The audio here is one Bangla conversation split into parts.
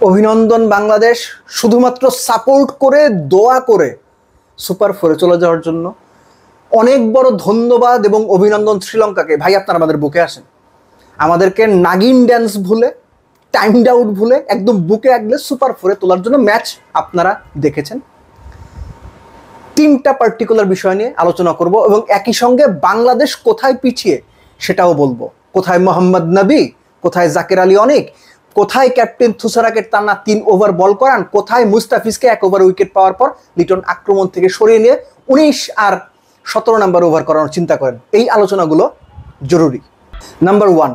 অভিনন্দন বাংলাদেশ, শুধুমাত্র সাপোর্ট করে দোয়া করে সুপার ফোরে চলে যাওয়ার জন্য অনেক বড় ধন্যবাদ এবং অভিনন্দন শ্রীলঙ্কাকে। ভাই, আপনারা আমাদের বুকে আসেন। আমাদেরকে নাগিন ড্যান্স ভুলে, টাইম আউট ভুলে একদম বুকে আগলে সুপার ফোরে তোলার জন্য ম্যাচ আপনারা দেখেছেন। তিনটা পার্টিকুলার বিষয় নিয়ে আলোচনা করব এবং একই সঙ্গে বাংলাদেশ কোথায় পিছিয়ে সেটাও বলবো। কোথায় মোহাম্মদ নবী, কোথায় জাকের আলী অনেক, কোথায় ক্যাপ্টেন থুসারাকে টানা 3 ওভার বল করান, কোথায় মুস্তাফিজকে 1 ওভার উইকেট পাওয়ার পর লিটন আক্রমণ থেকে সরিয়ে নিয়ে 19 আর 17 নাম্বার ওভার করানোর চিন্তা করেন। এই আলোচনাগুলো জরুরি। Number 1,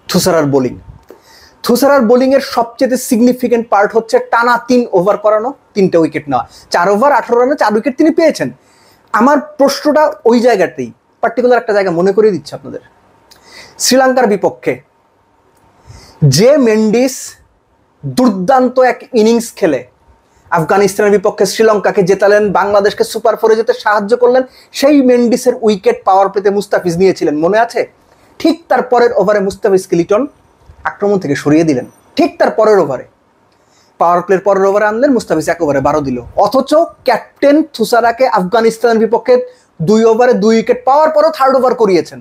থুসারার bowling. থুসারার বোলিংয়ের সবচেয়ে সিগনিফিকেন্ট পার্ট হচ্ছে টানা 3 ওভার করানো, 3টে উইকেট নেওয়া। 4 ওভার 18 রানে 4 উইকেট তিনি পেয়েছেন। আমার প্রশ্নটা ওই জায়গাতেই, পার্টিকুলার একটা জায়গা মনে করিয়ে দিচ্ছে আপনাদের। শ্রীলঙ্কার বিপক্ষে যে মেন্ডিস দুর্দান্ত এক ইনিংস খেলে আফগানিস্তানের বিপক্ষে শ্রীলঙ্কাকে জেতালেন, বাংলাদেশকে সুপার ফোরে যেতে সাহায্য করলেন, সেই মেন্ডিসের উইকেট পাওয়ার পেতে মুস্তাফিজ নিয়েছিলেন, মনে আছে? ঠিক তার পরের ওভারে মুস্তাফিজকে লিটন আক্রমণ থেকে সরিয়ে দিলেন। ঠিক তার পরের ওভারে, পাওয়ার প্লের পরের ওভারে আনলেন, মুস্তাফিজ 1 ওভারে 12 দিল। অথচ ক্যাপ্টেন থুসারাকে আফগানিস্তানের বিপক্ষে 2 ওভারে 2 উইকেট পাওয়ার পরও 3rd ওভার করিয়েছেন।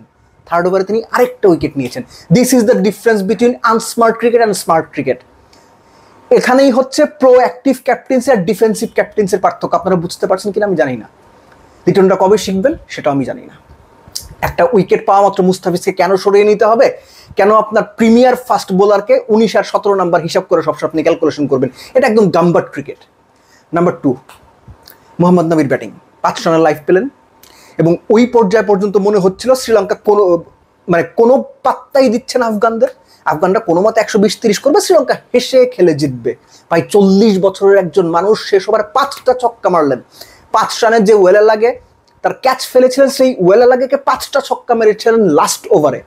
3rd ওভারে তিনি আরেকটা উইকেট নিয়েছেন। This is the difference between unsmart cricket and smart cricket. এখানেই হচ্ছে প্রো অ্যাক্টিভ ক্যাপ্টেন্সি আর ডিফেন্সিভ ক্যাপ্টেন্সির পার্থক্য। আপনারা বুঝতে পারছেন কিনা আমি জানি না। লিটনটা কবে শিখবেন সেটাও আমি জানি না। একটা উইকেট পাওয়া মাত্র মুস্তাফিজকে কেন সরিয়ে নিতে হবে? কেন আপনার প্রিমিয়ার ফাস্ট বোলারকে 19 আর 17 নাম্বার হিসাব করে সবসময় আপনি ক্যালকুলেশন করবেন? এটা একদম গাম্বাট ক্রিকেট। নাম্বার 2, মোহাম্মদ নবীর ব্যাটিং। 5 রানের লাইফ পেলেন এবং ওই পর্যায় পর্যন্ত মনে হচ্ছিল শ্রীলঙ্কা কোনো পাত্তাই দিচ্ছে না আফগানদের। আফগানরা কোনো মতে 120-30 করবে, শ্রীলঙ্কা হেসে খেলে জিতবে। ভাই, 40 বছরের একজন মানুষ শেষ ওভারে 5টা ছক্কা মারলেন। 5 রানের যে ওয়েলালাগে তার ক্যাচ ফেলেছিলেন, সেই ওয়েলালাগেকে 5টা ছক্কা মেরেছিলেন লাস্ট ওভারে।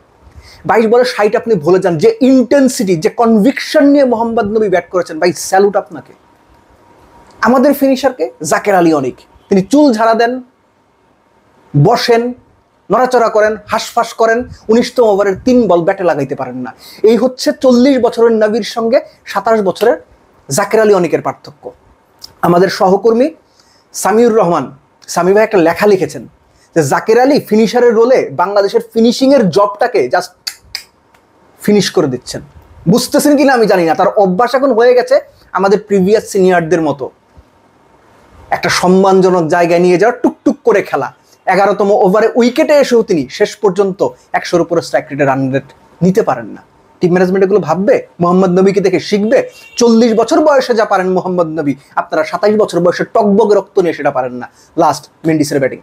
22 বলে 60 আপনি ভুলে যান। যে ইন্টেন্সিটি, যে কনভিকশন নিয়ে মোহাম্মদ নবী ব্যাট করেছেন, ভাই স্যালুট আপনাকে। আমাদের ফিনিশারকে জাকের আলী অনেক, তিনি চুল ঝাড়া দেন, বসেন, নড়াচড়া করেন, হাঁসফাঁস করেন, 19তম ওভারের 3 বল ব্যাটে লাগাইতে পারেন না। এই হচ্ছে 40 বছরের নবীর সঙ্গে 27 বছরের জাকের আলী অনেকের পার্থক্য। আমাদের সহকর্মী সামিউর রহমান, সামি ভাই একটা লেখা লিখেছেন যে জাকের আলী ফিনিশারের রোলে বাংলাদেশের ফিনিশিংয়ের জবটাকে জাস্ট ফিনিশ করে দিচ্ছেন। বুঝতেছেন কিনা আমি জানি না। তার অভ্যাস এখন হয়ে গেছে আমাদের প্রিভিয়াস সিনিয়রদের মতো একটা সম্মানজনক জায়গায় নিয়ে যাওয়ার, টুকটুক করে খেলা। 11তম ওভারে উইকেটে এসেও তিনি শেষ পর্যন্ত 100-র উপরে স্ট্রাইক রেটে রান রেট নিতে পারেন না। টিম ম্যানেজমেন্ট এগুলো ভাববে? মোহাম্মদ নবীকে দেখে শিখবে? 40 বছর বয়সে যা পারেন মোহাম্মদ নবী, আপনারা 27 বছর বয়সে টকবগে রক্ত নিয়ে সেটা পারেন না। লাস্ট, মেন্ডিসের ব্যাটিং।